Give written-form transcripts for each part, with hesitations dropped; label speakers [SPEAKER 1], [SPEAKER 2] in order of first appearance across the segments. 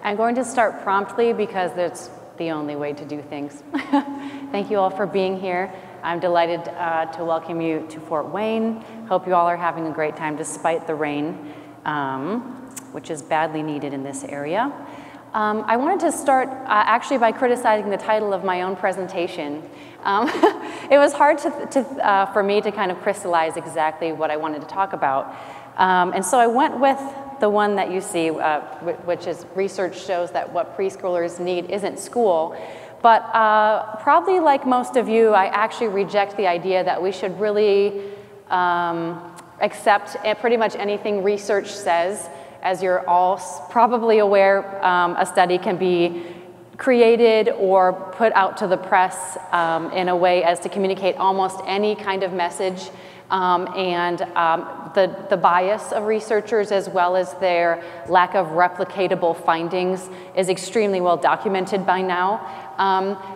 [SPEAKER 1] I'm going to start promptly because that's the only way to do things. Thank you all for being here. I'm delighted to welcome you to Fort Wayne. Hope you all are having a great time despite the rain, which is badly needed in this area. I wanted to start actually by criticizing the title of my own presentation. It was hard for me to kind of crystallize exactly what I wanted to talk about. And so I went with the one that you see, which is research shows that what preschoolers need isn't school. But probably like most of you, I actually reject the idea that we should really accept pretty much anything research says. As you're all probably aware, a study can be created or put out to the press in a way as to communicate almost any kind of message. The bias of researchers as well as their lack of replicatable findings is extremely well documented by now.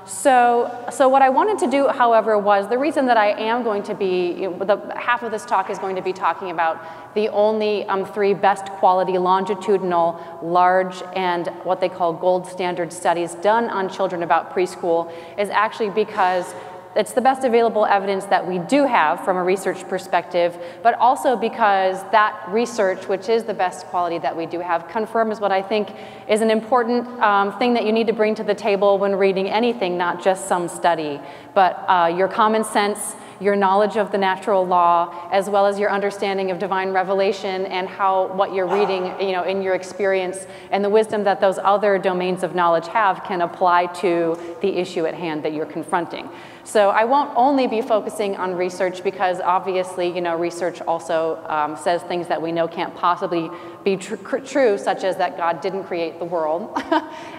[SPEAKER 1] So what I wanted to do, however, was the reason that I am going to be, half of this talk is going to be talking about the only 3 best quality longitudinal, large, and what they call gold standard studies done on children about preschool, is actually because it's the best available evidence that we do have from a research perspective, but also because that research, which is the best quality that we do have, confirms what I think is an important thing that you need to bring to the table when reading anything, not just some study, but your common sense, your knowledge of the natural law, as well as your understanding of divine revelation and how what you're reading, in your experience and the wisdom that those other domains of knowledge have can apply to the issue at hand that you're confronting. So I won't only be focusing on research because obviously, research also says things that we know can't possibly be true, such as that God didn't create the world,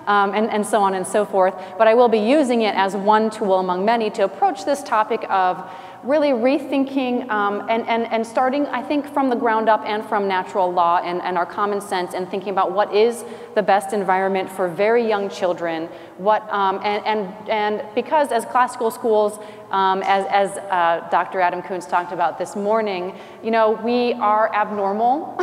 [SPEAKER 1] and so on and so forth. But I will be using it as one tool among many to approach this topic of really rethinking and starting, I think, from the ground up and from natural law and our common sense and thinking about what is the best environment for very young children, and because as classical schools, as Dr. Adam Kuntz talked about this morning, we are abnormal.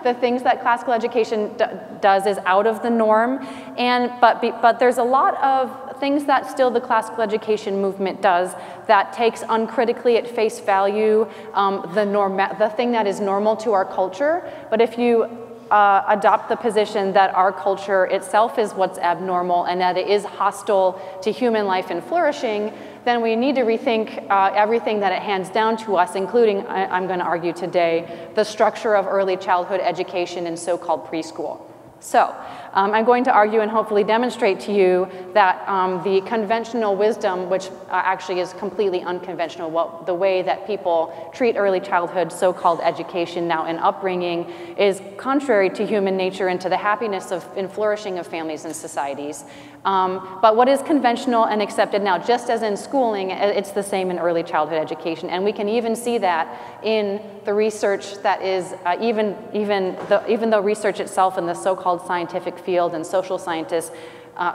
[SPEAKER 1] The things that classical education does is out of the norm, but there's a lot of things that still the classical education movement does that takes uncritically at face value the thing that is normal to our culture. But if you adopt the position that our culture itself is what's abnormal and that it is hostile to human life and flourishing, then we need to rethink everything that it hands down to us, including, I'm going to argue today, the structure of early childhood education and so-called preschool. So I'm going to argue and hopefully demonstrate to you that the conventional wisdom, which actually is completely unconventional, the way that people treat early childhood so-called education now and upbringing is contrary to human nature and to the happiness and flourishing of families and societies. But what is conventional and accepted now, just as in schooling, it's the same in early childhood education. And we can even see that in the research that is, even though research itself in the so-called scientific field and social scientists,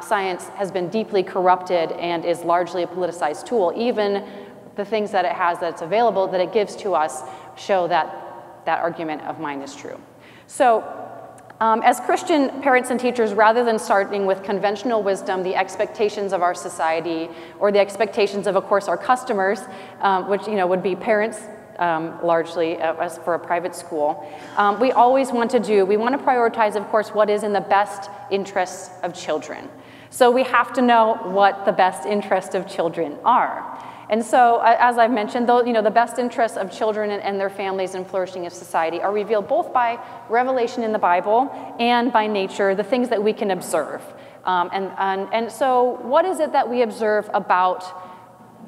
[SPEAKER 1] science has been deeply corrupted and is largely a politicized tool. Even the things that it has that's available, that it gives to us, show that that argument of mine is true. So as Christian parents and teachers, rather than starting with conventional wisdom, the expectations of our society, or the expectations of course, our customers, which would be parents, largely as for a private school, we always want to prioritize, of course, what is in the best interests of children. So we have to know what the best interests of children are. And so, as I've mentioned, the best interests of children and their families and flourishing of society are revealed both by revelation in the Bible and by nature, the things that we can observe. And so what is it that we observe about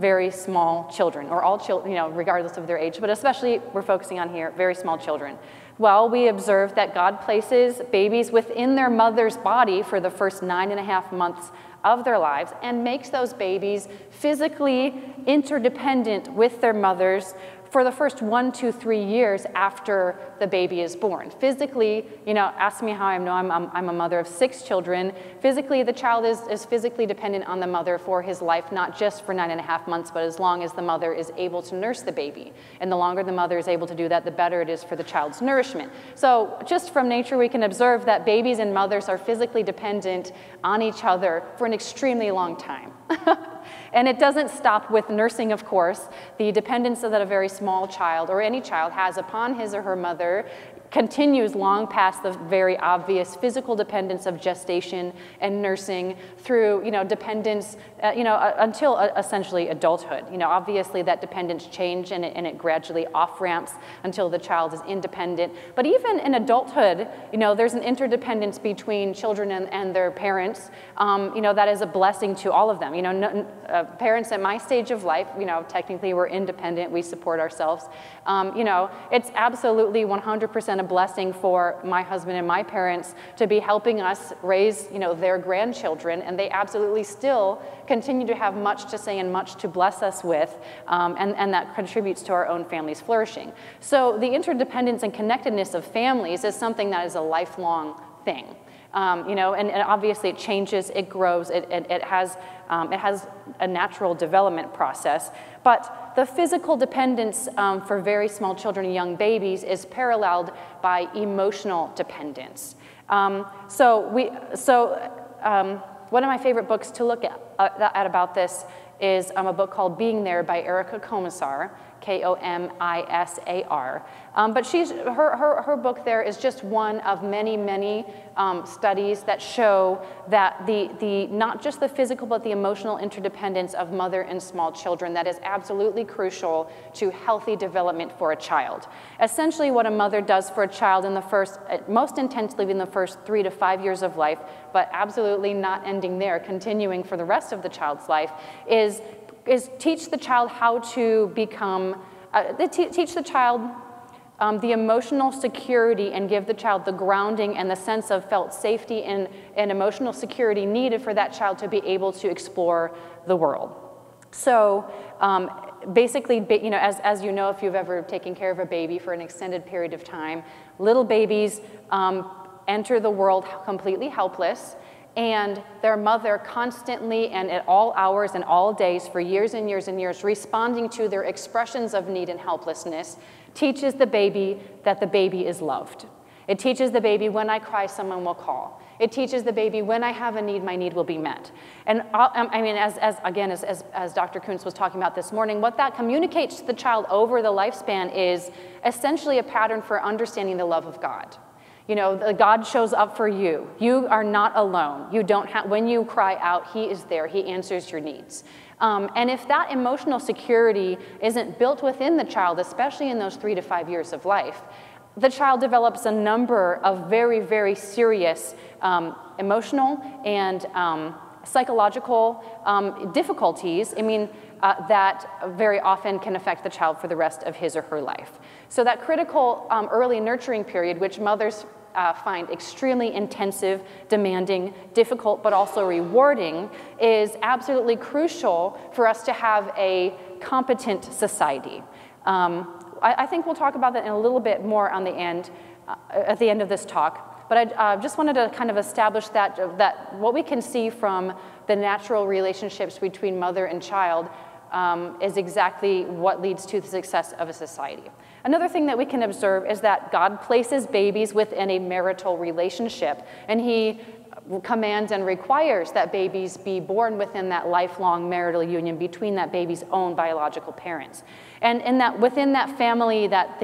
[SPEAKER 1] very small children, or all children, regardless of their age, but especially we're focusing on here, very small children? Well, we observe that God places babies within their mother's body for the first 9.5 months of their lives and makes those babies physically interdependent with their mothers for the first 1 to 3 years after the baby is born. Physically, you know, ask me how I know I'm a mother of 6 children. Physically, the child is physically dependent on the mother for his life, not just for 9.5 months, but as long as the mother is able to nurse the baby. And the longer the mother is able to do that, the better it is for the child's nourishment. So just from nature, we can observe that babies and mothers are physically dependent on each other for an extremely long time. And it doesn't stop with nursing, of course. The dependence that a very small child or any child has upon his or her mother continues long past the very obvious physical dependence of gestation and nursing through, you know, dependence, until essentially adulthood. You know, obviously that dependence changes and it gradually off-ramps until the child is independent. But even in adulthood, you know, there's an interdependence between children and their parents, you know, that is a blessing to all of them. You know, parents at my stage of life, you know, technically we're independent, we support ourselves. You know, it's absolutely 100% a blessing for my husband and my parents to be helping us raise, you know, their grandchildren, and they absolutely still continue to have much to say and much to bless us with, and that contributes to our own family's flourishing. So the interdependence and connectedness of families is something that is a lifelong thing. You know, and obviously it changes, it grows, it has a natural development process. But the physical dependence for very small children and young babies is paralleled by emotional dependence. One of my favorite books to look at about this is a book called Being There by Erica Komisar, Komisar. But her book there is just one of many, many studies that show that not just the physical but the emotional interdependence of mother and small children that is absolutely crucial to healthy development for a child. Essentially what a mother does for a child in the first, most intensely in the first 3 to 5 years of life, but absolutely not ending there, continuing for the rest of the child's life, is teach the child how to become, teach the child the emotional security and give the child the grounding and the sense of felt safety and emotional security needed for that child to be able to explore the world. So basically, you know, as you know, if you've ever taken care of a baby for an extended period of time, little babies enter the world completely helpless, and their mother constantly and at all hours and all days for years and years and years responding to their expressions of need and helplessness teaches the baby that the baby is loved. It teaches the baby, when I cry, someone will call. It teaches the baby, when I have a need, my need will be met. And I mean, as Dr. Kuntz was talking about this morning, what that communicates to the child over the lifespan is essentially a pattern for understanding the love of God. You know, God shows up for you. You are not alone. You don't have, when you cry out, He is there. He answers your needs. And if that emotional security isn't built within the child, especially in those 3 to 5 years of life, the child develops a number of very, very serious emotional and psychological difficulties, that very often can affect the child for the rest of his or her life. So that critical early nurturing period, which mothers find extremely intensive, demanding, difficult, but also rewarding, is absolutely crucial for us to have a competent society. I think we'll talk about that in a little bit more on the end, at the end of this talk. But I just wanted to kind of establish that what we can see from the natural relationships between mother and child is exactly what leads to the success of a society. Another thing that we can observe is that God places babies within a marital relationship, and He commands and requires that babies be born within that lifelong marital union between that baby's own biological parents. And within that family that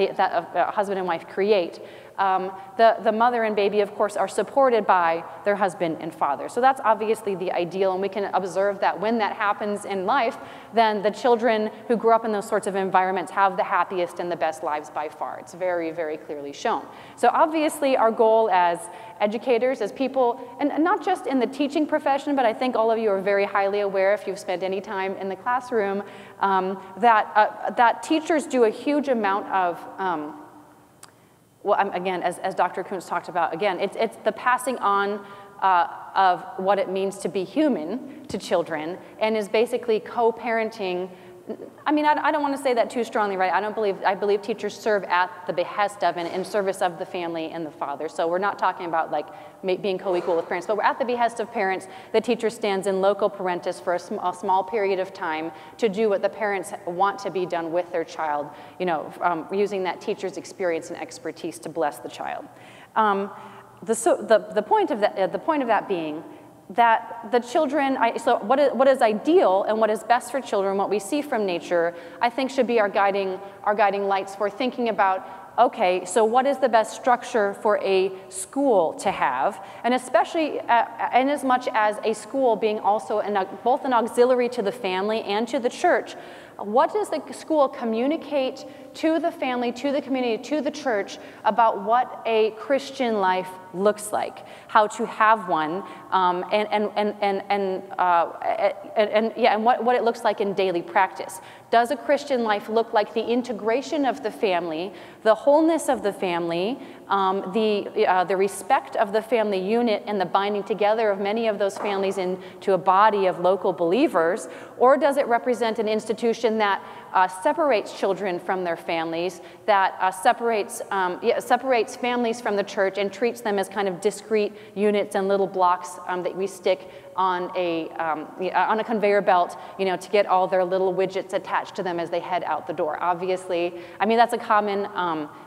[SPEAKER 1] husband and wife create, the mother and baby, of course, are supported by their husband and father. So that's obviously the ideal, and we can observe that when that happens in life, then the children who grew up in those sorts of environments have the happiest and the best lives by far. It's very, very clearly shown. So obviously our goal as educators, as people, and not just in the teaching profession, but I think all of you are very highly aware, if you've spent any time in the classroom, that teachers do a huge amount of well, again, as Dr. Kuntz talked about, again, it's the passing on of what it means to be human to children, and is basically co-parenting I mean, I don't want to say that too strongly, right? I believe teachers serve at the behest of and in service of the family and the father. So we're not talking about like being co-equal with parents, but we're at the behest of parents. The teacher stands in loco parentis for a small period of time to do what the parents want to be done with their child, you know, using that teacher's experience and expertise to bless the child. The point of that being that the children, so what is ideal and what is best for children, what we see from nature, I think should be our guiding lights for thinking about, okay, so what is the best structure for a school to have? And especially in as much as a school being also both an auxiliary to the family and to the church, what does the school communicate to the family, to the community, to the church about what a Christian life looks like, how to have one, and what it looks like in daily practice. Does a Christian life look like the integration of the family, the wholeness of the family, the respect of the family unit and the binding together of many of those families into a body of local believers, or does it represent an institution that separates children from their families, that separates families from the church and treats them as kind of discrete units and little blocks that we stick on a conveyor belt, you know, to get all their little widgets attached to them as they head out the door. Obviously, I mean, that's a common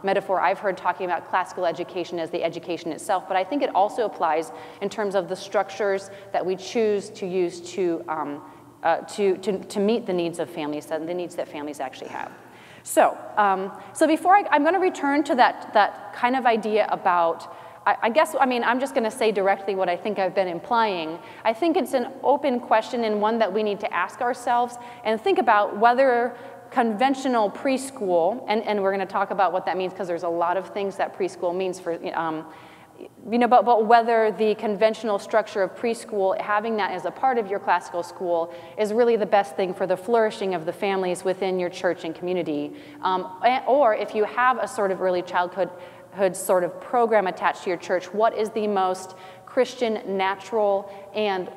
[SPEAKER 1] metaphor I've heard talking about classical education as the education itself, but I think it also applies in terms of the structures that we choose to use to meet the needs of families, the needs that families actually have. So, before I'm going to return to that kind of idea about, I guess, I mean, I'm just going to say directly what I think I've been implying. I think it's an open question and one that we need to ask ourselves and think about whether conventional preschool, and we're going to talk about what that means because there's a lot of things that preschool means for, you know, but whether the conventional structure of preschool, having that as a part of your classical school, is really the best thing for the flourishing of the families within your church and community. Or if you have a sort of early childhood sort of program attached to your church, what is the most Christian, natural, and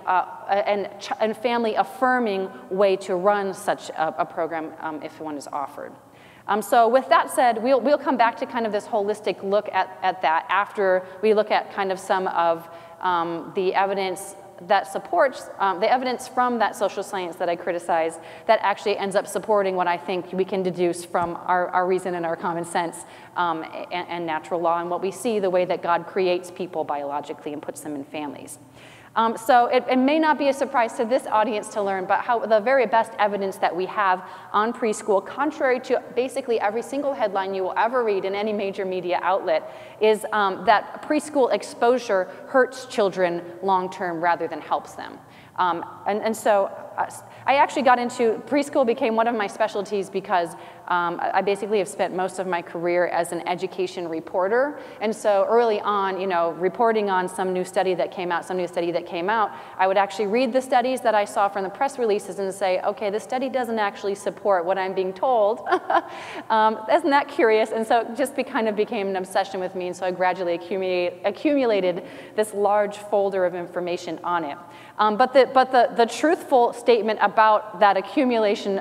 [SPEAKER 1] family affirming way to run such a program if one is offered? So with that said, we'll come back to kind of this holistic look at that after we look at kind of some of the evidence that supports, the evidence from that social science that I criticize that actually ends up supporting what I think we can deduce from our reason and our common sense and natural law and what we see the way that God creates people biologically and puts them in families. So it may not be a surprise to this audience to learn, but how the very best evidence that we have on preschool, contrary to basically every single headline you will ever read in any major media outlet, is that preschool exposure hurts children long-term rather than helps them. So I actually got into, preschool became one of my specialties because I basically have spent most of my career as an education reporter. And so early on, you know, reporting on some new study that came out, I would actually read the studies that I saw from the press releases and say, okay, this study doesn't actually support what I'm being told. Isn't that curious? And so it just kind of became an obsession with me. And so I gradually accumulated this large folder of information on it. But the truthful statement about that accumulation,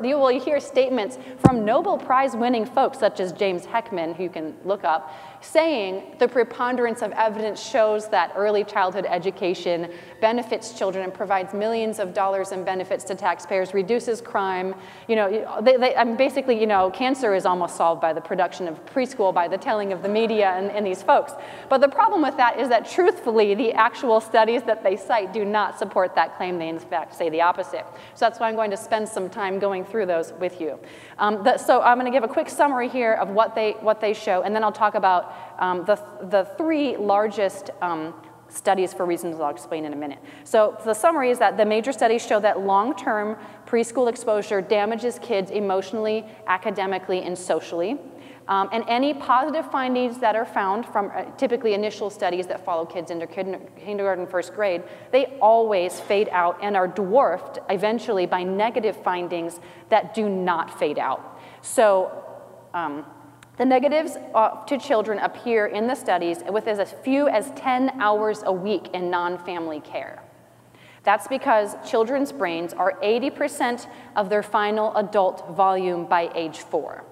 [SPEAKER 1] you will hear statements from Nobel Prize winning folks such as James Heckman, who you can look up, saying the preponderance of evidence shows that early childhood education benefits children and provides millions of dollars in benefits to taxpayers, reduces crime. You know, basically, you know, cancer is almost solved by the production of preschool, by the telling of the media and these folks. But the problem with that is that truthfully, the actual studies that they cite do not support that claim. They in fact say the opposite. So that's why I'm going to spend some time going through those with you. So I'm going to give a quick summary here of what they show, and then I'll talk about the three largest studies for reasons I'll explain in a minute. So the summary is that the major studies show that long-term preschool exposure damages kids emotionally, academically, and socially. And any positive findings that are found from typically initial studies that follow kids into kindergarten, first grade, they always fade out and are dwarfed eventually by negative findings that do not fade out. So the negatives to children appear in the studies with as few as 10 hours a week in non-family care. That's because children's brains are 80% of their final adult volume by age 4.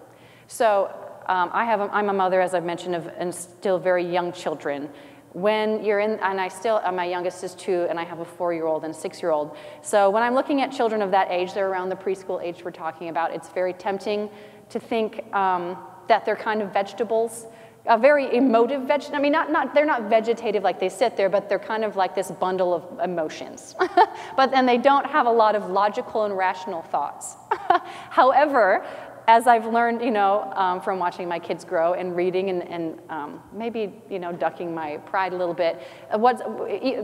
[SPEAKER 1] So I'm a mother, as I've mentioned, and still very young children. When you're in, and my youngest is 2, and I have a 4-year-old and a 6-year-old. So when I'm looking at children of that age, they're around the preschool age we're talking about, it's very tempting to think that they're kind of vegetables. A very emotive vegetable. I mean, they're not vegetative like they sit there, but they're kind of like this bundle of emotions. But then they don't have a lot of logical and rational thoughts. However, as I've learned, from watching my kids grow and reading and maybe, ducking my pride a little bit, what's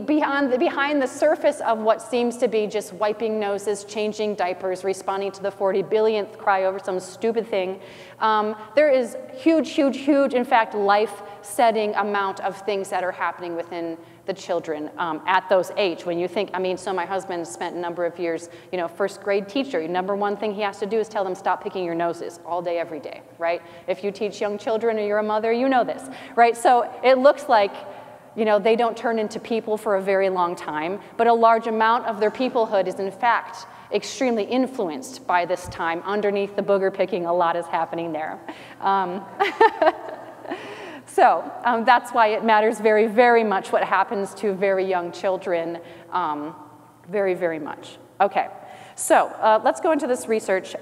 [SPEAKER 1] behind the surface of what seems to be just wiping noses, changing diapers, responding to the 40 billionth cry over some stupid thing, there is huge, in fact, life-setting amount of things that are happening within the children at those age. When you think, so my husband spent a number of years, first grade teacher. Number one thing he has to do is tell them, stop picking your noses all day, every day, right? If you teach young children or you're a mother, you know this, right? So it looks like, they don't turn into people for a very long time, but a large amount of their peoplehood is in fact extremely influenced by this time. Underneath the booger picking, a lot is happening there. So that's why it matters very, very much what happens to very young children, very, very much. Okay, so let's go into this research.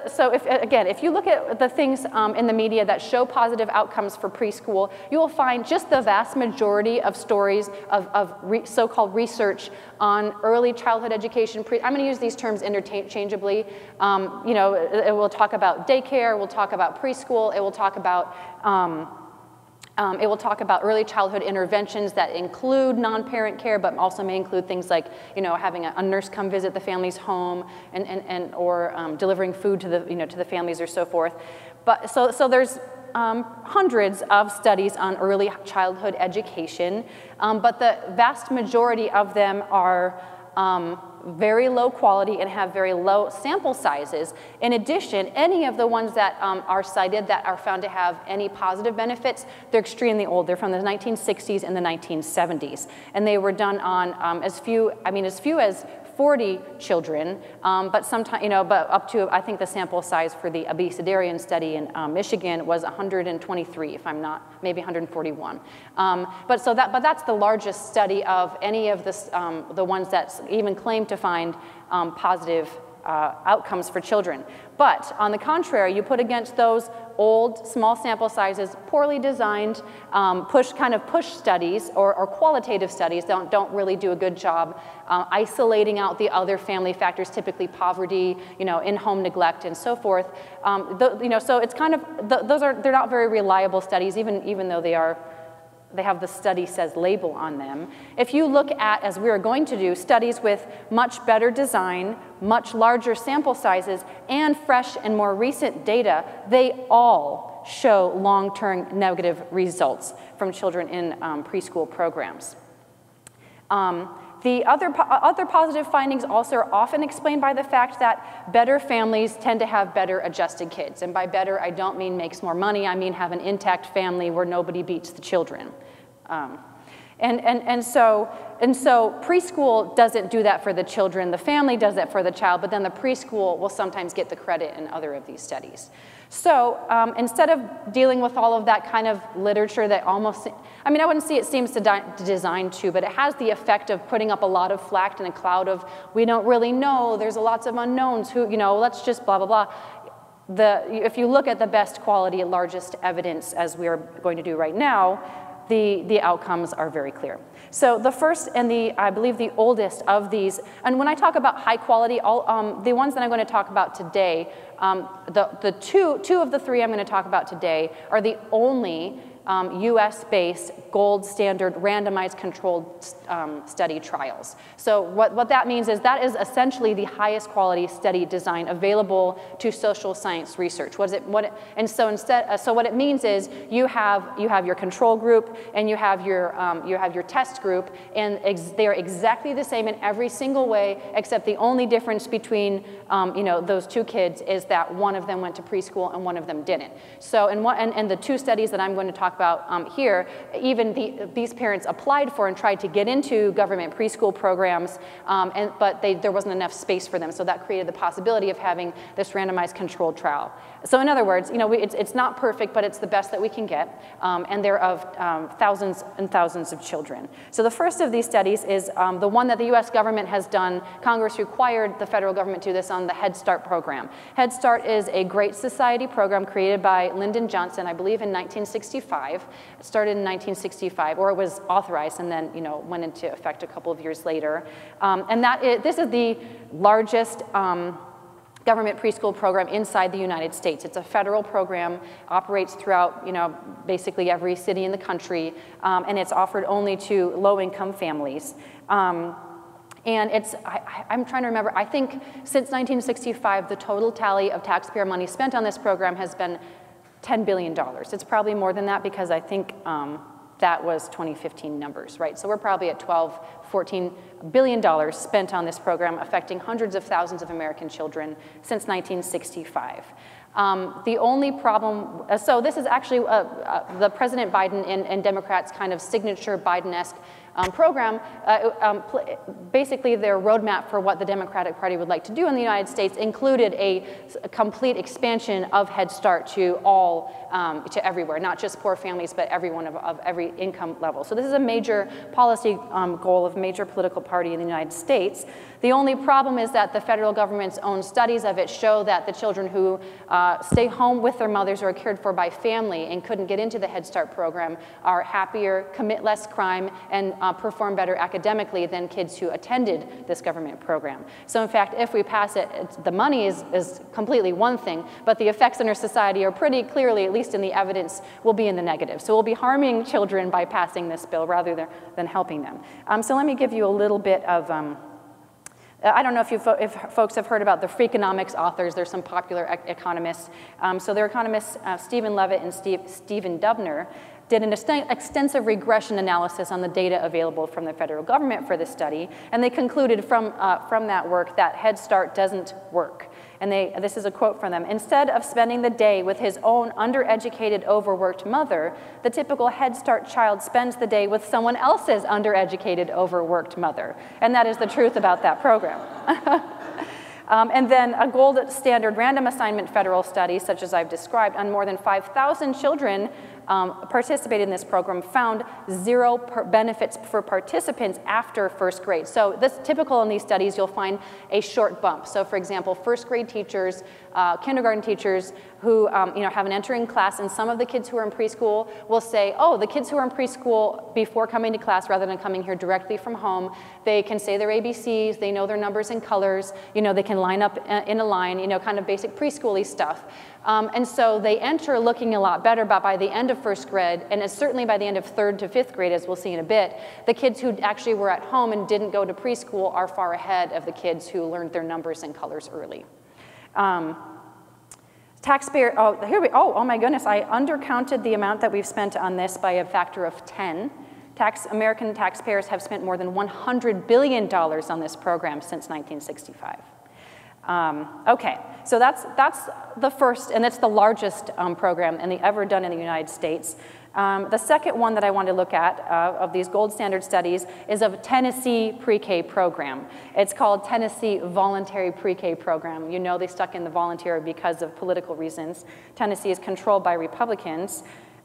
[SPEAKER 1] So if you look at the things in the media that show positive outcomes for preschool, you will find just the vast majority of stories of so-called research on early childhood education. I'm going to use these terms interchangeably. It will talk about daycare, we'll talk about preschool, it will talk about early childhood interventions that include non-parent care, but also may include things like, having a nurse come visit the family's home or delivering food to the families or so forth. But so there's hundreds of studies on early childhood education, but the vast majority of them are very low quality and have very low sample sizes. In addition, any of the ones that are cited that are found to have any positive benefits, they're extremely old. They're from the 1960s and the 1970s. And they were done on as few as 40 children, but sometimes, but up to, I think the sample size for the obesitarian study in Michigan was 123, if I'm not, maybe 141. But that's the largest study of any of the ones that even claim to find positive outcomes for children. But on the contrary, you put against those old, small sample sizes, poorly designed, push studies or qualitative studies don't really do a good job isolating out the other family factors, typically poverty, in-home neglect, and so forth. So it's kind of they're not very reliable studies, even though they have the study says label on them. If you look at, as we are going to do, studies with much better design, much larger sample sizes, and fresh and more recent data, they all show long-term negative results from children in preschool programs. The other positive findings also are often explained by the fact that better families tend to have better adjusted kids. And by better, I don't mean makes more money, I mean have an intact family where nobody beats the children. And so preschool doesn't do that for the children, the family does that for the child, but then the preschool will sometimes get the credit in other of these studies. So instead of dealing with all of that kind of literature that almost, I wouldn't say it seems designed to, but it has the effect of putting up a lot of flack and a cloud of, we don't really know, there's lots of unknowns, let's just blah, blah, blah. If you look at the best quality, largest evidence, as we are going to do right now, the outcomes are very clear. So the first and I believe the oldest of these, and when I talk about high quality, the ones that I'm going to talk about today, the two of the three I'm going to talk about today are the only US-based gold standard randomized controlled study trials. So what that means is that is essentially the highest quality study design available to social science research. So what it means is you have your control group and you have your test group, and they are exactly the same in every single way, except the only difference between those two kids is that one of them went to preschool and one of them didn't. So and the two studies that I'm going to talk talk about here, even these parents applied for and tried to get into government preschool programs, but there wasn't enough space for them, so that created the possibility of having this randomized controlled trial. So in other words, you know, it's not perfect, but it's the best that we can get, and they're of thousands and thousands of children. So the first of these studies is the one that the US government has done. Congress required the federal government to do this on the Head Start program. Head Start is a Great Society program created by Lyndon Johnson, I believe in 1965. It started in 1965, or it was authorized and then, you know, went into effect a couple of years later. And this is the largest government preschool program inside the United States. It's a federal program, operates throughout, you know, basically every city in the country, and it's offered only to low-income families. And I'm trying to remember, I think since 1965, the total tally of taxpayer money spent on this program has been $10 billion. It's probably more than that because I think that was 2015 numbers, right? So we're probably at $14 billion spent on this program, affecting hundreds of thousands of American children since 1965. The only problem, so this is actually the President Biden and Democrats' kind of signature Biden-esque program. Basically, their roadmap for what the Democratic Party would like to do in the United States included a complete expansion of Head Start to to everywhere, not just poor families, but everyone of every income level. So this is a major policy goal of a major political party in the United States. The only problem is that the federal government's own studies of it show that the children who stay home with their mothers or are cared for by family and couldn't get into the Head Start program are happier, commit less crime, and perform better academically than kids who attended this government program. So in fact, if we pass it, the money is completely one thing, but the effects on our society are pretty clearly, at least in the evidence, will be in the negative. So we'll be harming children by passing this bill rather than helping them. So let me give you a little bit of I don't know if folks have heard about the Freakonomics authors. There's some popular economists. So they're economists Stephen Levitt and Stephen Dubner did an extensive regression analysis on the data available from the federal government for this study, and they concluded from that work that Head Start doesn't work. And this is a quote from them. Instead of spending the day with his own undereducated, overworked mother, the typical Head Start child spends the day with someone else's undereducated, overworked mother. And that is the truth about that program. And then a gold standard random assignment federal study, such as I've described, on more than 5,000 children participated in this program, found zero benefits for participants after first grade. So this typical in these studies, you'll find a short bump. So for example, first grade teachers, kindergarten teachers who have an entering class, and some of the kids who are in preschool will say, oh, the kids who are in preschool before coming to class rather than coming here directly from home, they can say their ABCs, they know their numbers and colors, they can line up in a line, kind of basic preschool-y stuff. And so they enter looking a lot better, but by the end of first grade, and certainly by the end of 3rd to 5th grade, as we'll see in a bit, the kids who actually were at home and didn't go to preschool are far ahead of the kids who learned their numbers and colors early. Oh my goodness, I undercounted the amount that we've spent on this by a factor of 10. American taxpayers have spent more than $100 billion on this program since 1965. Okay, so that's the first, and it's the largest program ever done in the United States. The second one that I want to look at of these gold standard studies is of Tennessee pre-K program. It's called Tennessee Voluntary Pre-K Program. They stuck in the voluntary because of political reasons. Tennessee is controlled by Republicans.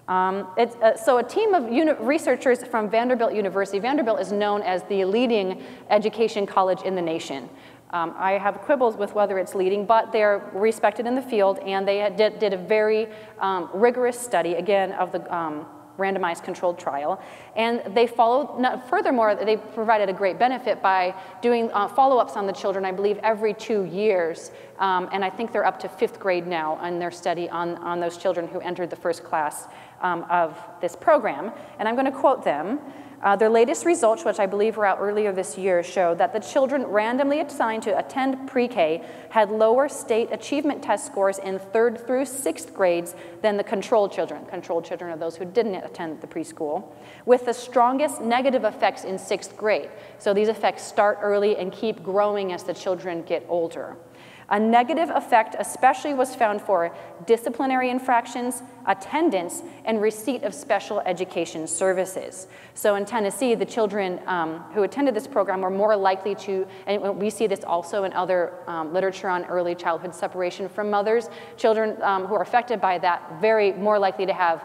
[SPEAKER 1] So a team of researchers from Vanderbilt University. Vanderbilt is known as the leading education college in the nation. I have quibbles with whether it's leading, but they're respected in the field, and they did a very rigorous study, again, of the randomized controlled trial. And they furthermore, they provided a great benefit by doing follow-ups on the children, I believe, every 2 years. And I think they're up to 5th grade now in their study on those children who entered the first class of this program. And I'm going to quote them. Their latest results, which I believe were out earlier this year, showed that the children randomly assigned to attend pre-K had lower state achievement test scores in 3rd through 6th grades than the controlled children. Controlled children are those who didn't attend the preschool, with the strongest negative effects in 6th grade. So these effects start early and keep growing as the children get older. A negative effect especially was found for disciplinary infractions, attendance, and receipt of special education services. So in Tennessee, the children who attended this program were more likely to, and we see this also in other literature on early childhood separation from mothers, children who are affected by that very more likely to have,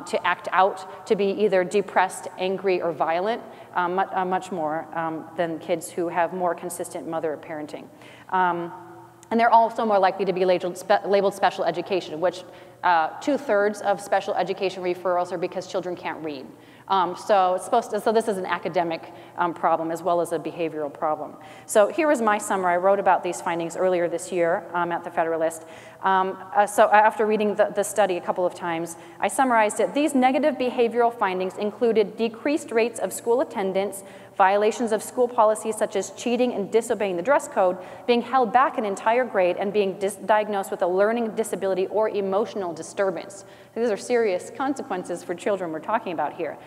[SPEAKER 1] to act out, to be either depressed, angry, or violent, much more than kids who have more consistent mother parenting. And they're also more likely to be labeled special education, which 2/3 of special education referrals are because children can't read. So this is an academic problem as well as a behavioral problem. So here is my summary. I wrote about these findings earlier this year at the Federalist. So after reading the study a couple of times, I summarized it. These negative behavioral findings included decreased rates of school attendance, violations of school policies such as cheating and disobeying the dress code, being held back an entire grade, and being diagnosed with a learning disability or emotional disturbance. These are serious consequences for children we're talking about here.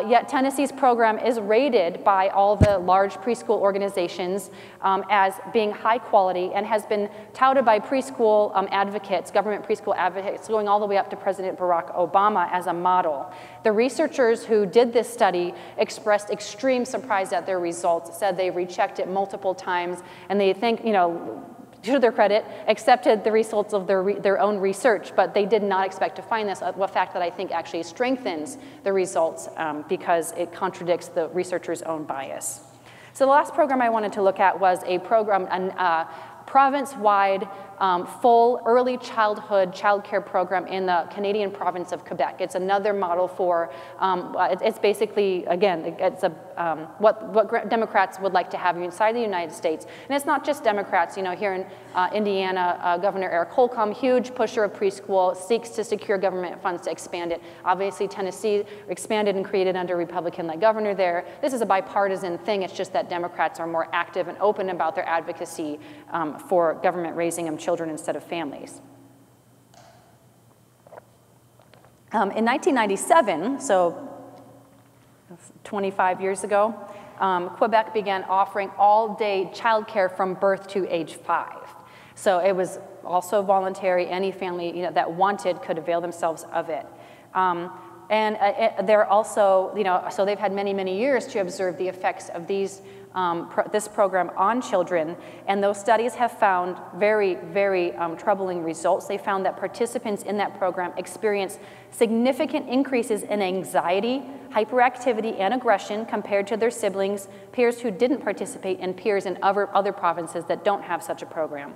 [SPEAKER 1] Yet Tennessee's program is rated by all the large preschool organizations as being high quality and has been touted by preschool advocates, government preschool advocates, going all the way up to President Barack Obama as a model. The researchers who did this study expressed extreme surprise at their results, said they rechecked it multiple times, and they think, you know, to their credit, accepted the results of their own research, but they did not expect to find this, a fact that I think actually strengthens the results because it contradicts the researchers' own bias. So the last program I wanted to look at was a program, province-wide full early childhood childcare program in the Canadian province of Quebec. It's another model for, it's basically, again, it's what Democrats would like to have inside the United States. And it's not just Democrats, you know, here in Indiana, Governor Eric Holcomb, huge pusher of preschool, seeks to secure government funds to expand it. Obviously, Tennessee expanded and created under Republican-led governor there. This is a bipartisan thing. It's just that Democrats are more active and open about their advocacy for government raising of children instead of families. In 1997, so 25 years ago, Quebec began offering all-day childcare from birth to age 5. So it was also voluntary. Any family, you know, that wanted could avail themselves of it. They're also, you know, so they've had many, many years to observe the effects of these this program on children, and those studies have found very, very troubling results. They found that participants in that program experienced significant increases in anxiety, hyperactivity, and aggression compared to their siblings, peers who didn't participate, and peers in other provinces that don't have such a program.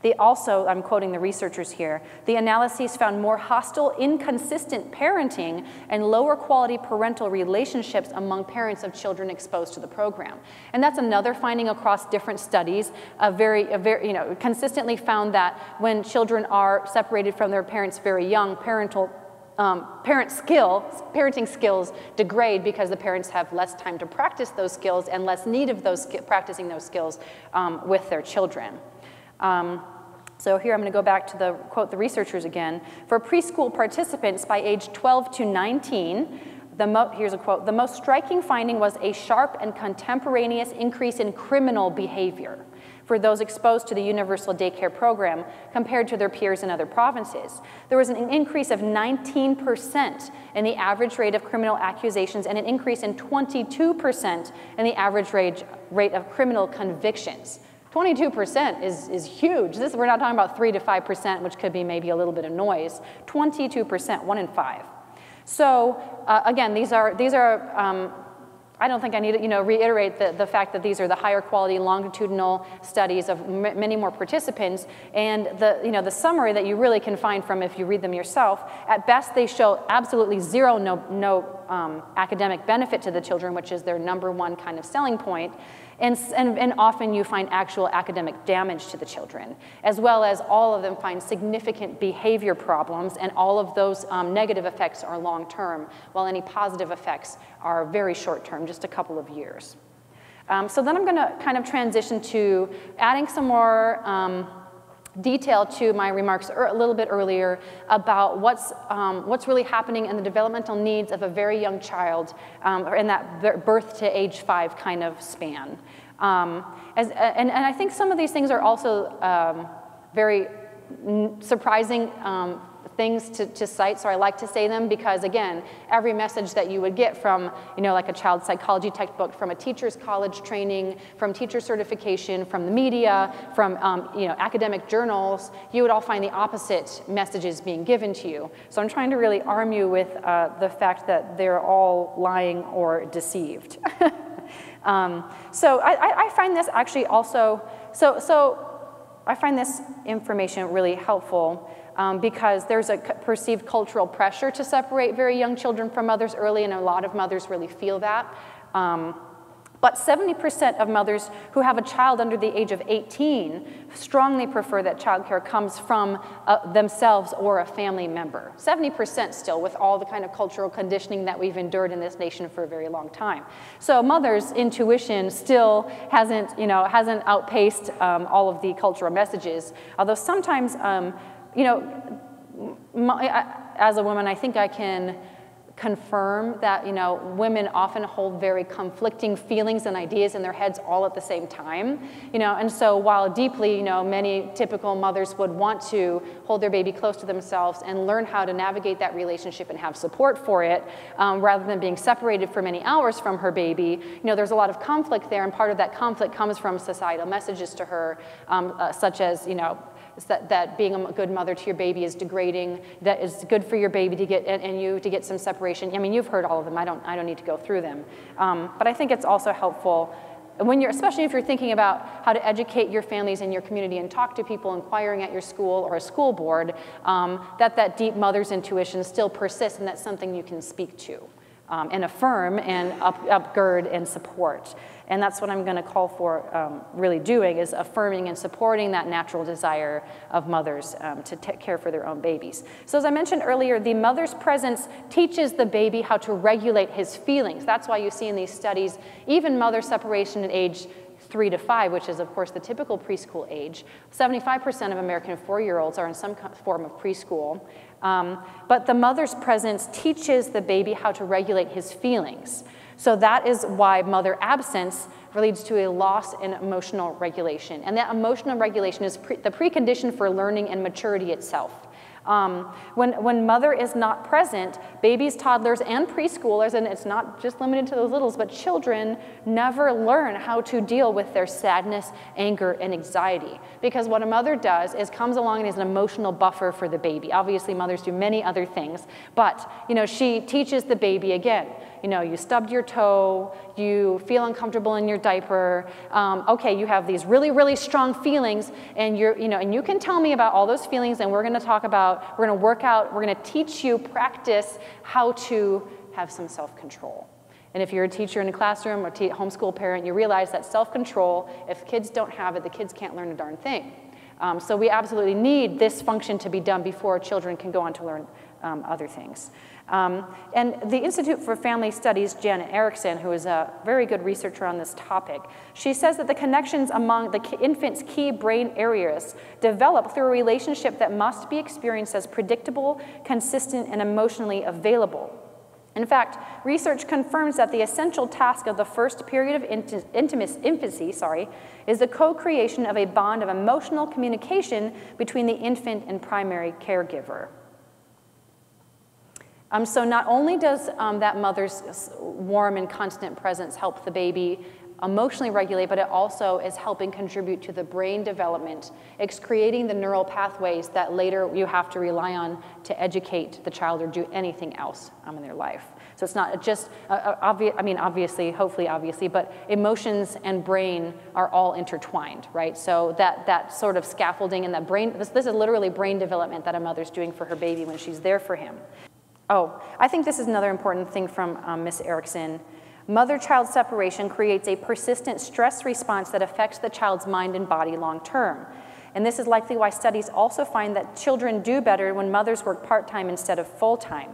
[SPEAKER 1] They also, I'm quoting the researchers here, the analyses found more hostile, inconsistent parenting and lower quality parental relationships among parents of children exposed to the program. And that's another finding across different studies, you know, consistently found that when children are separated from their parents very young, parenting skills degrade because the parents have less time to practice those skills and less need of practicing those skills with their children. So here I'm going to go back to quote the researchers again. For preschool participants by age 12 to 19, here's a quote, the most striking finding was a sharp and contemporaneous increase in criminal behavior for those exposed to the universal daycare program compared to their peers in other provinces. There was an increase of 19% in the average rate of criminal accusations and an increase in 22% in the average rate of criminal convictions. 22% is huge. We're not talking about 3 to 5%, which could be maybe a little bit of noise. 22%, 1 in 5. So again, these are I don't think I need to reiterate the fact that these are the higher quality longitudinal studies of many more participants, and the summary that you really can find from if you read them yourself. At best, they show absolutely zero, no academic benefit to the children, which is their #1 kind of selling point. And often you find actual academic damage to the children, as well as all of them find significant behavior problems, and all of those negative effects are long-term, while any positive effects are very short-term, just a couple of years. So then I'm going to kind of transition to adding some more detail to my remarks a little bit earlier about what's really happening in the developmental needs of a very young child in that birth to age 5 kind of span. And I think some of these things are also very surprising things to cite, so I like to say them because, again, every message that you would get from, like a child psychology textbook, from a teacher's college training, from teacher certification, from the media, from academic journals, you would all find the opposite messages being given to you. So I'm trying to really arm you with the fact that they're all lying or deceived. So I find this actually also, I find this information really helpful because there's a perceived cultural pressure to separate very young children from mothers early, and a lot of mothers really feel that. But 70% of mothers who have a child under the age of 18 strongly prefer that childcare comes from themselves or a family member. 70% still, with all the kind of cultural conditioning that we've endured in this nation for a very long time. So mother's intuition still hasn't outpaced all of the cultural messages, although sometimes, as a woman, I think I can confirm that, women often hold very conflicting feelings and ideas in their heads all at the same time, and so while deeply, many typical mothers would want to hold their baby close to themselves and learn how to navigate that relationship and have support for it, rather than being separated for many hours from her baby, there's a lot of conflict there, and part of that conflict comes from societal messages to her, such as, that being a good mother to your baby is degrading, that it's good for your baby to get, and you to get some separation. I mean, you've heard all of them. I don't need to go through them. But I think it's also helpful when especially if you're thinking about how to educate your families and your community and talk to people inquiring at your school or a school board, that deep mother's intuition still persists, and that's something you can speak to and affirm and upgird and support. And that's what I'm going to call for really doing, is affirming and supporting that natural desire of mothers to take care for their own babies. So as I mentioned earlier, the mother's presence teaches the baby how to regulate his feelings. That's why you see in these studies, even mother separation at age 3 to 5, which is, of course, the typical preschool age. 75% of American 4-year-olds are in some form of preschool. But the mother's presence teaches the baby how to regulate his feelings. So that is why mother absence leads to a loss in emotional regulation. And that emotional regulation is the precondition for learning and maturity itself. When mother is not present, babies, toddlers, and preschoolers, and it's not just limited to those littles, but children never learn how to deal with their sadness, anger, and anxiety. Because what a mother does is comes along and is an emotional buffer for the baby. Obviously, mothers do many other things, but she teaches the baby again. You stubbed your toe, you feel uncomfortable in your diaper, okay, you have these really, really strong feelings, and and you can tell me about all those feelings, and we're going to work out, we're going to teach you, practice how to have some self-control. And if you're a teacher in a classroom or homeschool parent, you realize that self-control, if kids don't have it, the kids can't learn a darn thing. So we absolutely need this function to be done before children can go on to learn other things. And the Institute for Family Studies, Janet Erickson, who is a very good researcher on this topic, she says that the connections among the infant's key brain areas develop through a relationship that must be experienced as predictable, consistent, and emotionally available. In fact, research confirms that the essential task of the first period of infancy is the co-creation of a bond of emotional communication between the infant and primary caregiver. So not only does that mother's warm and constant presence help the baby emotionally regulate, but it also is helping contribute to the brain development. It's creating the neural pathways that later you have to rely on to educate the child or do anything else in their life. So it's not just, hopefully obviously, but emotions and brain are all intertwined, right? So that sort of scaffolding and that brain, this is literally brain development that a mother's doing for her baby when she's there for him. Oh, I think this is another important thing from Ms. Erickson. Mother-child separation creates a persistent stress response that affects the child's mind and body long term. And this is likely why studies also find that children do better when mothers work part-time instead of full-time.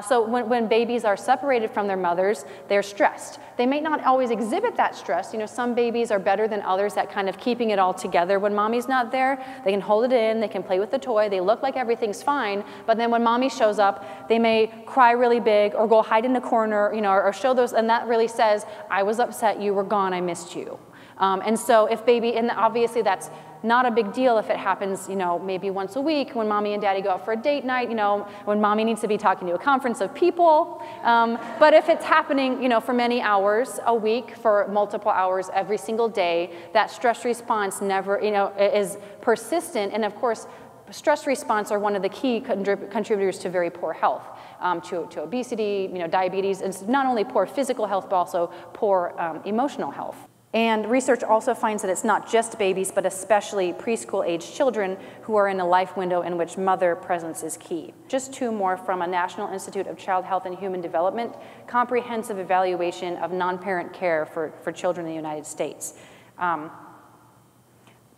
[SPEAKER 1] So when babies are separated from their mothers, they're stressed. They may not always exhibit that stress. Some babies are better than others at kind of keeping it all together. When mommy's not there, they can hold it in, they can play with the toy, they look like everything's fine, but then when mommy shows up, they may cry really big or go hide in the corner, or show those, and that really says, I was upset, you were gone, I missed you. And so if baby, and obviously that's not a big deal if it happens, you know, maybe once a week when mommy and daddy go out for a date night, you know, when mommy needs to be talking to a conference of people. But if it's happening, you know, for many hours a week, for multiple hours every single day, that stress response never, you know, is persistent. And of course, stress response are one of the key contributors to very poor health, to obesity, you know, diabetes, and not only poor physical health, but also poor emotional health. And research also finds that it's not just babies, but especially preschool-age children who are in a life window in which mother presence is key. Just two more from a National Institute of Child Health and Human Development, comprehensive evaluation of non-parent care for children in the United States.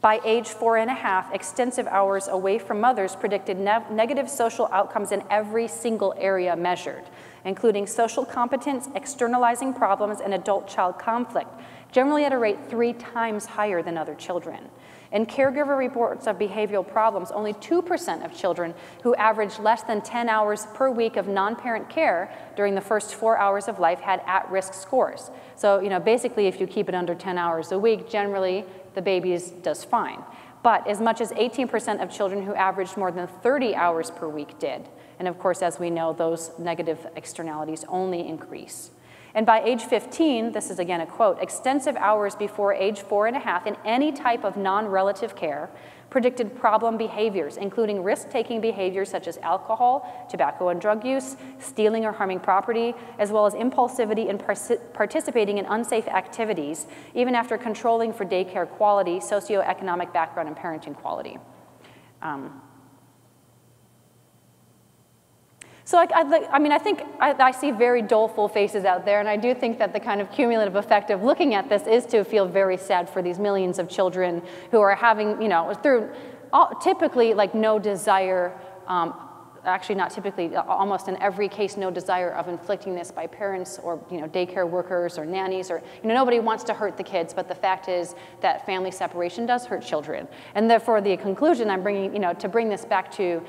[SPEAKER 1] By age 4.5, extensive hours away from mothers predicted negative social outcomes in every single area measured, including social competence, externalizing problems, and adult-child conflict, generally at a rate 3 times higher than other children. In caregiver reports of behavioral problems, only 2% of children who averaged less than 10 hours per week of non-parent care during the first 4 hours of life had at-risk scores. So, you know, basically if you keep it under 10 hours a week, generally the baby does fine. But as much as 18% of children who averaged more than 30 hours per week did. And of course, as we know, those negative externalities only increase. And by age 15, this is again a quote, extensive hours before age 4.5 in any type of non-relative care predicted problem behaviors, including risk-taking behaviors such as alcohol, tobacco and drug use, stealing or harming property, as well as impulsivity and participating in unsafe activities, even after controlling for daycare quality, socioeconomic background, and parenting quality. So I think I see very doleful faces out there, and I do think that the kind of cumulative effect of looking at this is to feel very sad for these millions of children who are having, you know, through typically like no desire, actually not typically, almost in every case, no desire of inflicting this by parents or, you know, daycare workers or nannies, or, you know, nobody wants to hurt the kids, but the fact is that family separation does hurt children. And therefore the conclusion I'm bringing, you know, to bring this back to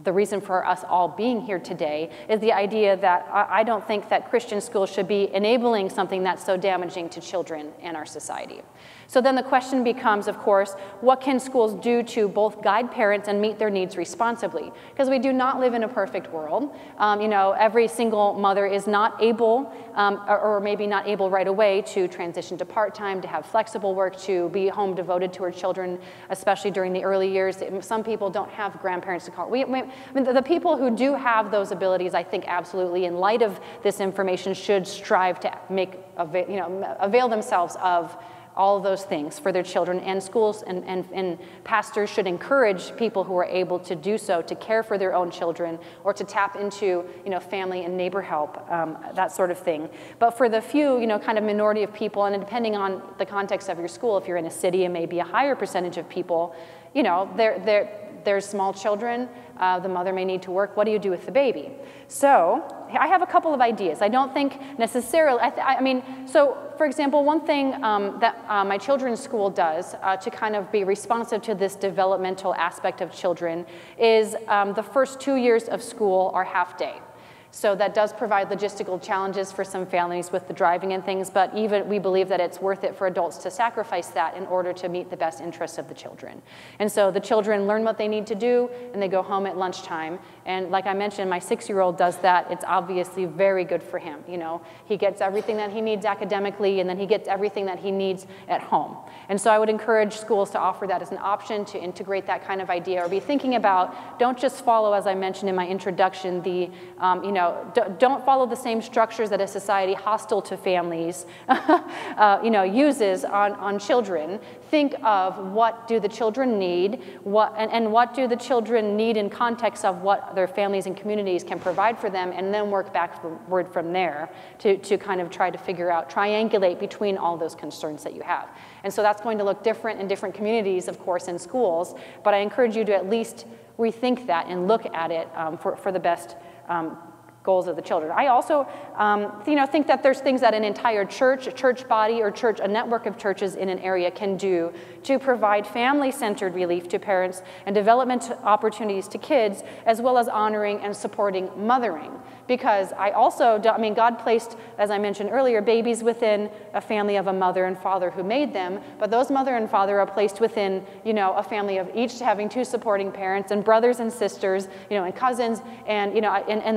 [SPEAKER 1] the reason for us all being here today is the idea that I don't think that Christian schools should be enabling something that's so damaging to children and our society. So then the question becomes, of course, what can schools do to both guide parents and meet their needs responsibly? Because we do not live in a perfect world. You know, every single mother is not able, or maybe not able right away, to transition to part-time, to have flexible work, to be home devoted to her children, especially during the early years. Some people don't have grandparents to call. I mean, the people who do have those abilities, I think absolutely, in light of this information, should strive to avail themselves of all of those things for their children, and schools and pastors should encourage people who are able to do so to care for their own children or to tap into, you know, family and neighbor help, that sort of thing. But for the few, you know, kind of minority of people, and depending on the context of your school, if you're in a city, it may be a higher percentage of people, you know, there's small children, the mother may need to work. What do you do with the baby? So I have a couple of ideas. I don't think necessarily, I mean, so for example, one thing that my children's school does to kind of be responsive to this developmental aspect of children is the first 2 years of school are half day. So that does provide logistical challenges for some families with the driving and things, but even we believe that it's worth it for adults to sacrifice that in order to meet the best interests of the children. And so the children learn what they need to do, and they go home at lunchtime. And like I mentioned, my 6-year-old does that. It's obviously very good for him. You know, he gets everything that he needs academically, and then he gets everything that he needs at home. And so I would encourage schools to offer that as an option, to integrate that kind of idea, or be thinking about, don't just follow, as I mentioned in my introduction, the, you know, don't follow the same structures that a society hostile to families you know, uses on children. Think of what do the children need, and what do the children need in context of what their families and communities can provide for them, and then work backward from there to kind of try to figure out, triangulate between all those concerns that you have. And so that's going to look different in different communities, of course, in schools, but I encourage you to at least rethink that and look at it for the best goals of the children. I also think that there's things that an entire church, a church body, or a network of churches in an area can do to provide family-centered relief to parents and development opportunities to kids, as well as honoring and supporting mothering. Because God placed, as I mentioned earlier, babies within a family of a mother and father who made them, but those mother and father are placed within, a family of each having two supporting parents and brothers and sisters, and cousins, and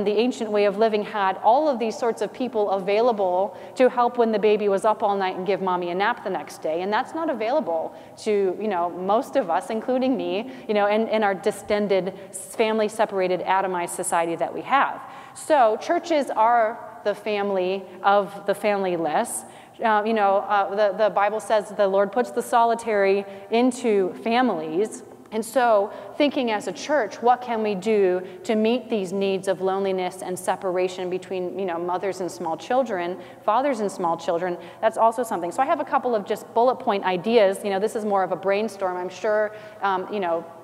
[SPEAKER 1] the ancient way of living had all of these sorts of people available to help when the baby was up all night and give mommy a nap the next day, and that's not available to, most of us, including me, in our distended, family-separated, atomized society that we have. So churches are the family of the familyless. The Bible says the Lord puts the solitary into families. And so thinking as a church, what can we do to meet these needs of loneliness and separation between, mothers and small children, fathers and small children? That's also something. So I have a couple of just bullet point ideas. This is more of a brainstorm. I'm sure,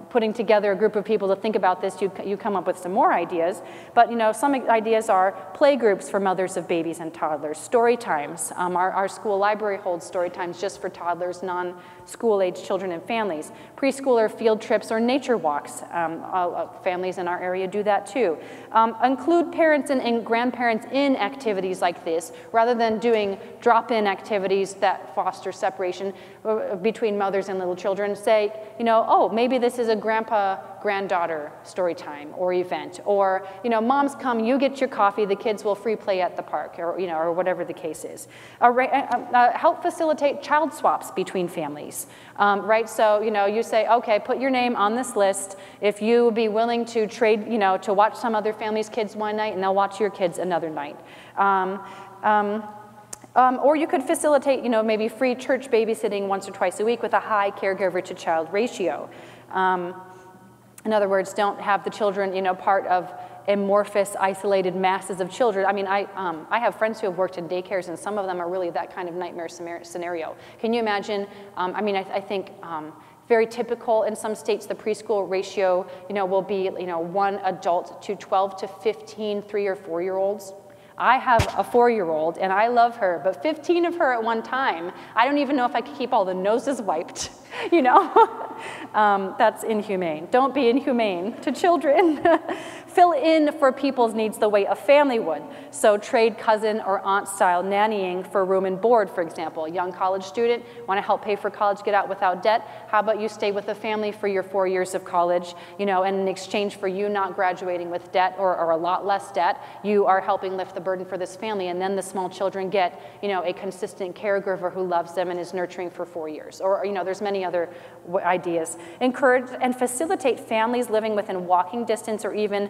[SPEAKER 1] putting together a group of people to think about this, you come up with some more ideas. But some ideas are play groups for mothers of babies and toddlers, story times. Our school library holds story times just for toddlers, non-school age children and families. Preschooler field trips or nature walks. Families in our area do that too. Include parents and grandparents in activities like this, rather than doing drop-in activities that foster separation between mothers and little children. Say, maybe this is a grandpa-granddaughter story time or event, or moms come, you get your coffee, the kids will free play at the park, or whatever the case is. Help facilitate child swaps between families, right? So you say, okay, put your name on this list if you would be willing to trade, to watch some other family's kids one night and they'll watch your kids another night. Or you could facilitate, maybe free church babysitting once or twice a week with a high caregiver to child ratio. In other words, don't have the children, part of amorphous, isolated masses of children. I have friends who have worked in daycares, and some of them are really that kind of nightmare scenario. Can you imagine? I think very typical in some states, the preschool ratio, will be, one adult to 12 to 15 3 or 4-year-olds. I have a 4-year-old, and I love her, but 15 of her at one time, I don't even know if I could keep all the noses wiped, That's inhumane. Don't be inhumane to children. Fill in for people's needs the way a family would. So trade cousin or aunt style nannying for room and board, for example. A young college student, want to help pay for college, get out without debt? How about you stay with a family for your 4 years of college, and in exchange for you not graduating with debt or a lot less debt, you are helping lift the burden for this family, and then the small children get, a consistent caregiver who loves them and is nurturing for 4 years. Or, there's many other ideas. Encourage and facilitate families living within walking distance or even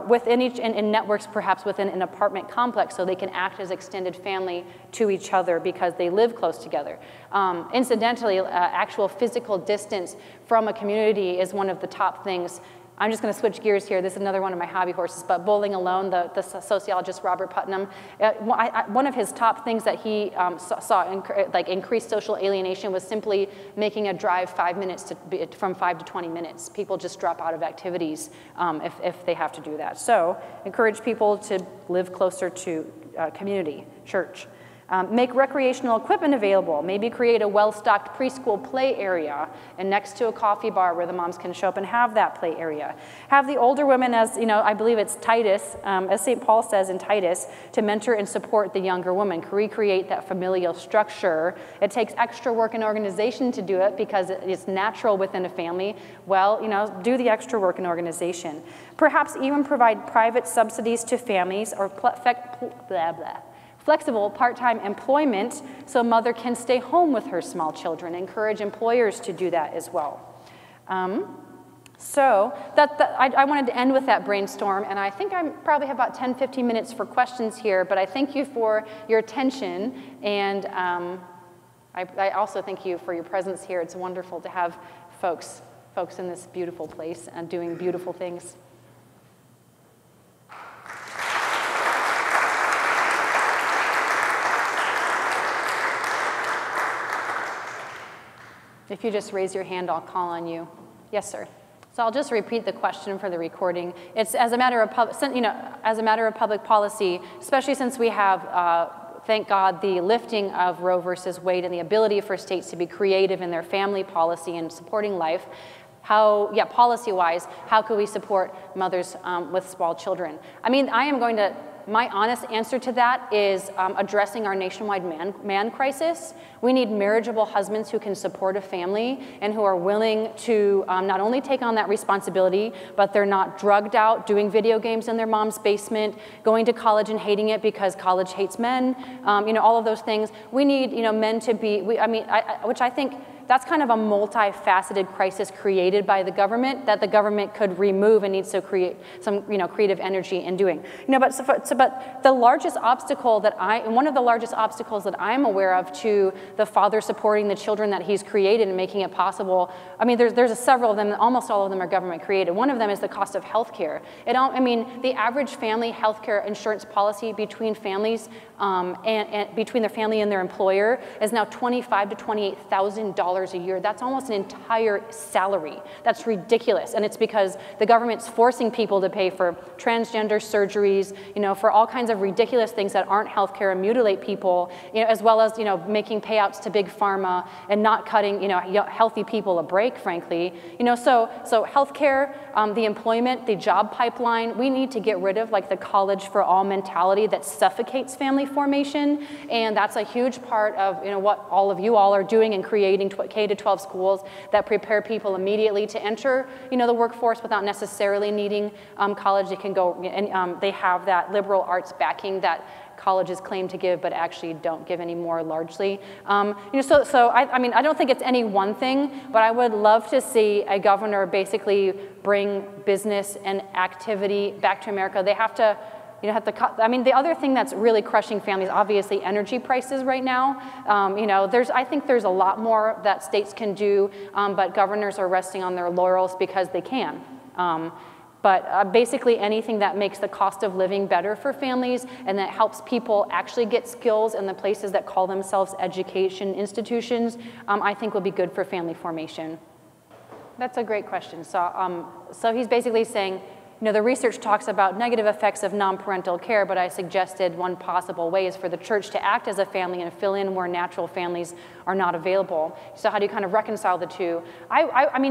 [SPEAKER 1] within in networks, perhaps within an apartment complex, so they can act as extended family to each other because they live close together. Incidentally, actual physical distance from a community is one of the top things. I'm just going to switch gears here. This is another one of my hobby horses, but bowling alone, the sociologist Robert Putnam, one of his top things that he saw increased social alienation was simply making a drive 5 minutes from 5 to 20 minutes. People just drop out of activities if they have to do that. So encourage people to live closer to community, church. Make recreational equipment available. Maybe create a well-stocked preschool play area and next to a coffee bar where the moms can show up and have that play area. Have the older women, as I believe it's Titus, as St. Paul says in Titus, to mentor and support the younger woman, recreate that familial structure. It takes extra work and organization to do it because it's natural within a family. Well, do the extra work and organization. Perhaps even provide private subsidies to families or flexible part-time employment so mother can stay home with her small children. Encourage employers to do that as well. So I wanted to end with that brainstorm, and I think I probably have about 10, 15 minutes for questions here, but I thank you for your attention, and I also thank you for your presence here. It's wonderful to have folks in this beautiful place and doing beautiful things. If you just raise your hand, I'll call on you. Yes, sir. So I'll just repeat the question for the recording. It's as a matter of public policy, especially since we have, thank God, the lifting of Roe versus Wade and the ability for states to be creative in their family policy and supporting life. Policy-wise, how could we support mothers with small children? I mean, my honest answer to that is addressing our nationwide man crisis. We need marriageable husbands who can support a family and who are willing to not only take on that responsibility, but they're not drugged out, doing video games in their mom's basement, going to college and hating it because college hates men, all of those things. We need, men to be, which I think that's kind of a multifaceted crisis created by the government that the government could remove and needs to create some, creative energy in doing. But the largest obstacle one of the largest obstacles that I'm aware of to the father supporting the children that he's created and making it possible, there's several of them, almost all of them are government created. One of them is the cost of health care. The average family health care insurance policy between families and between their family and their employer is now $25,000 to $28,000 a year. That's almost an entire salary. That's ridiculous. And it's because the government's forcing people to pay for transgender surgeries, for all kinds of ridiculous things that aren't healthcare and mutilate people, as well as, making payouts to big pharma and not cutting, healthy people a break, frankly. So healthcare, the employment, the job pipeline, we need to get rid of the college for all mentality that suffocates family formation. And that's a huge part of, what all of you all are doing and creating K-12 schools that prepare people immediately to enter, the workforce without necessarily needing college. They can go, and they have that liberal arts backing that colleges claim to give, but actually don't give anymore largely. I don't think it's any one thing, but I would love to see a governor basically bring business and activity back to America. They have to, the other thing that's really crushing families, obviously energy prices right now. I think there's a lot more that states can do, but governors are resting on their laurels because they can. Basically anything that makes the cost of living better for families and that helps people actually get skills in the places that call themselves education institutions, I think will be good for family formation. That's a great question. So he's basically saying, the research talks about negative effects of non-parental care, but I suggested one possible way is for the church to act as a family and fill in where natural families are not available. So how do you kind of reconcile the two?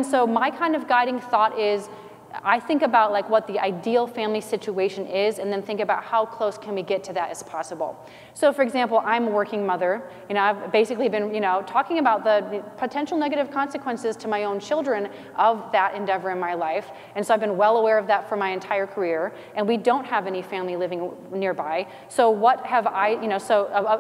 [SPEAKER 1] So my kind of guiding thought is, I think about what the ideal family situation is and then think about how close can we get to that as possible. So for example, I'm a working mother. I've basically been, talking about the potential negative consequences to my own children of that endeavor in my life. And so I've been well aware of that for my entire career. And we don't have any family living nearby. So what have I,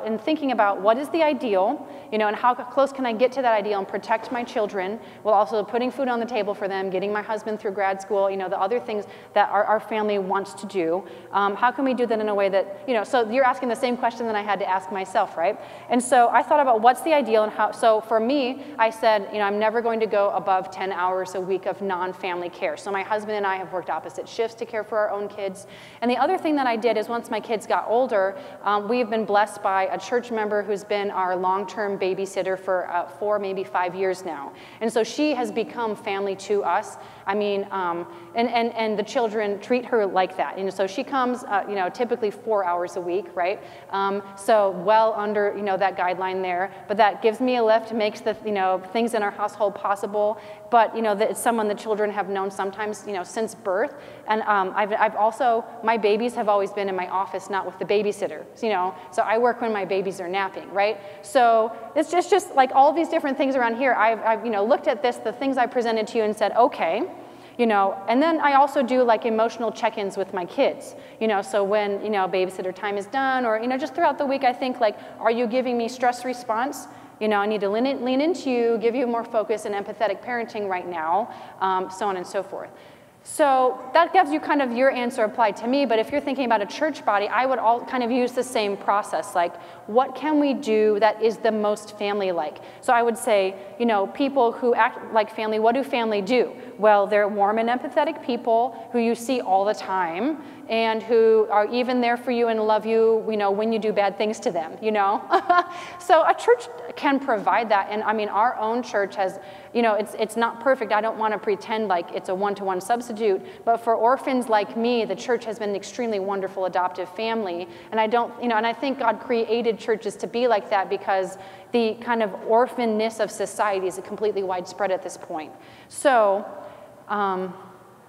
[SPEAKER 1] in thinking about what is the ideal, and how close can I get to that ideal and protect my children while also putting food on the table for them, getting my husband through grad school, the other things that our family wants to do. How can we do that in a way that, so you're asking the same question that I had to ask myself, right? And so I thought about what's the ideal and how, so for me, I said, I'm never going to go above 10 hours a week of non-family care. So my husband and I have worked opposite shifts to care for our own kids. And the other thing that I did is once my kids got older, we've been blessed by a church member who's been our long-term babysitter for 4, maybe 5 years now. And so she has become family to us. And the children treat her like that. So she comes, typically 4 hours a week, right? So well under, that guideline there. But that gives me a lift, makes the, things in our household possible. But, it's someone the children have known sometimes, since birth. And I've also, my babies have always been in my office, not with the babysitter. So I work when my babies are napping, right? So it's just like all these different things around here. I've looked at the things I presented to you and said, okay. And then I also do emotional check-ins with my kids, so when, babysitter time is done or, just throughout the week, I think are you giving me stress response? I need to lean into you, give you more focus and empathetic parenting right now, so on and so forth. So that gives you kind of your answer applied to me, but if you're thinking about a church body, I would all kind of use the same process, like what can we do that is the most family-like? So I would say, you know, people who act like family, what do family do? Well, they're warm and empathetic people who you see all the time and who are even there for you and love you, you know, when you do bad things to them, you know? So a church can provide that, and I mean, our own church has, you know, it's not perfect. I don't want to pretend like it's a one-to-one substitute, but for orphans like me, the church has been an extremely wonderful adoptive family, and I don't, you know, and I think God created churches to be like that because the kind of orphanness of society is completely widespread at this point. So,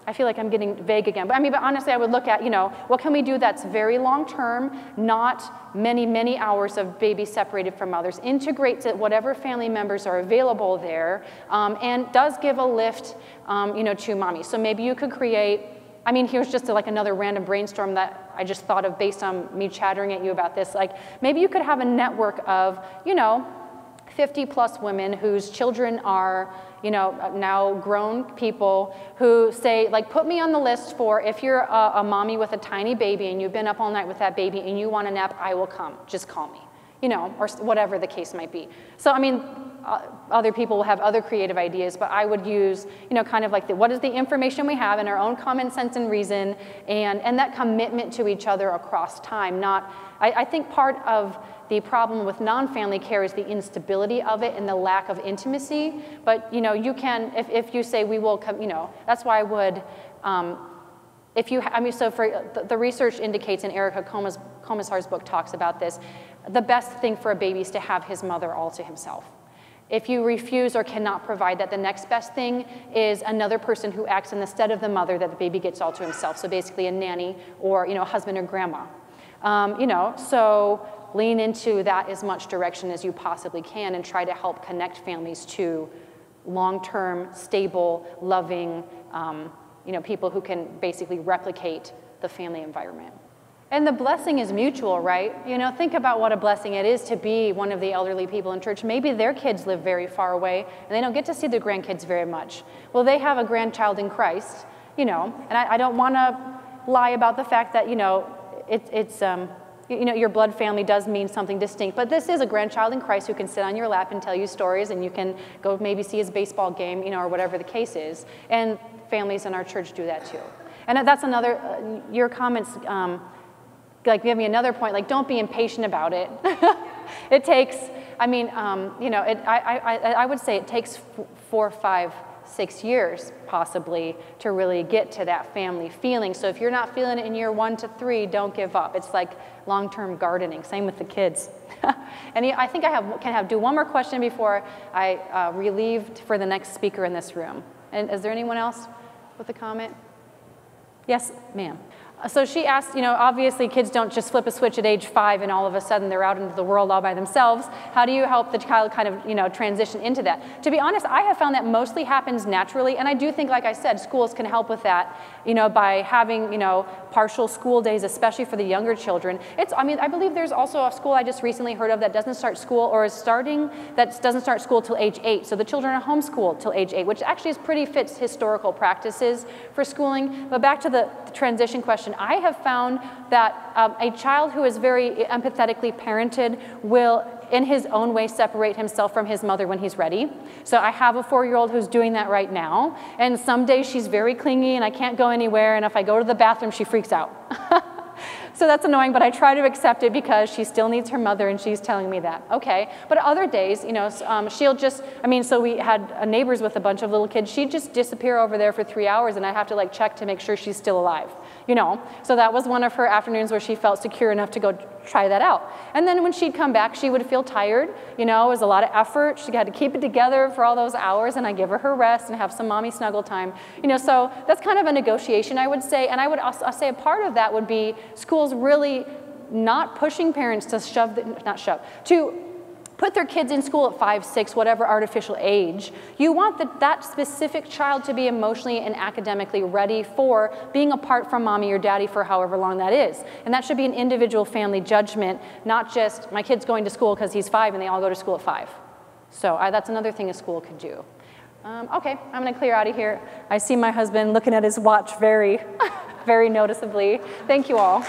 [SPEAKER 1] I feel like I'm getting vague again, but I mean, but honestly, I would look at, you know, what can we do that's very long-term, not many, many hours of babies separated from mothers, integrates it, whatever family members are available there, and does give a lift, you know, to mommy. So maybe you could create, I mean, here's just like another random brainstorm that I just thought of based on me chattering at you about this. Like, maybe you could have a network of, you know, 50 plus women whose children are, you know, now grown people who say, like, put me on the list for if you're a mommy with a tiny baby and you've been up all night with that baby and you want a nap, I will come, just call me, you know, or whatever the case might be. So, I mean, other people will have other creative ideas, but I would use, you know, kind of like what is the information we have in our own common sense and reason, and that commitment to each other across time. Not, I think part of the problem with non-family care is the instability of it and the lack of intimacy. But, you know, you can, if you say we will come, you know, that's why I would, if you, I mean, so for the research indicates, and Erica Komisar's book talks about this, the best thing for a baby is to have his mother all to himself. If you refuse or cannot provide that, the next best thing is another person who acts in the stead of the mother that the baby gets all to himself. So basically a nanny or, you know, husband or grandma. You know, so lean into that as much direction as you possibly can and try to help connect families to long-term, stable, loving, you know, people who can basically replicate the family environment. And the blessing is mutual, right? You know, think about what a blessing it is to be one of the elderly people in church. Maybe their kids live very far away and they don't get to see their grandkids very much. Well, they have a grandchild in Christ, you know, and I don't want to lie about the fact that, you know, you know, your blood family does mean something distinct, but this is a grandchild in Christ who can sit on your lap and tell you stories, and you can go maybe see his baseball game, you know, or whatever the case is. And families in our church do that too. And that's another, your comments, like give me another point, like don't be impatient about it. It takes, I mean, you know, I would say it takes 4, 5, 6 years possibly to really get to that family feeling. So if you're not feeling it in year 1 to 3, don't give up. It's like long-term gardening, same with the kids. And I think I can do one more question before I relieve for the next speaker in this room. And is there anyone else with a comment? Yes, ma'am. So she asked, you know, obviously kids don't just flip a switch at age 5 and all of a sudden they're out into the world all by themselves. How do you help the child kind of, you know, transition into that? To be honest, I have found that mostly happens naturally, and I do think, like I said, schools can help with that, you know, by having, you know, partial school days, especially for the younger children. I mean, I believe there's also a school I just recently heard of that doesn't start school or is starting, that doesn't start school till age 8. So the children are homeschooled till age 8, which actually is pretty fits historical practices for schooling. But back to the transition question, I have found that a child who is very empathetically parented will, in his own way, separate himself from his mother when he's ready. So I have a 4-year-old who's doing that right now, and some days she's very clingy and I can't go anywhere, and if I go to the bathroom, she freaks out. So that's annoying, but I try to accept it because she still needs her mother and she's telling me that. Okay, but other days, you know, she'll just, I mean, so we had neighbors with a bunch of little kids. She'd just disappear over there for 3 hours and I have to like check to make sure she's still alive, you know. So that was one of her afternoons where she felt secure enough to go try that out. And then when she'd come back, she would feel tired, you know, it was a lot of effort. She had to keep it together for all those hours, and I give her rest and have some mommy snuggle time, you know. So that's kind of a negotiation, I would say. And I would also say a part of that would be schools really not pushing parents to to put their kids in school at 5, 6, whatever artificial age. You want that specific child to be emotionally and academically ready for being apart from mommy or daddy for however long that is. And that should be an individual family judgment, not just my kid's going to school because he's 5 and they all go to school at 5. So that's another thing a school could do. Okay, I'm going to clear out of here. I see my husband looking at his watch very, very noticeably. Thank you all.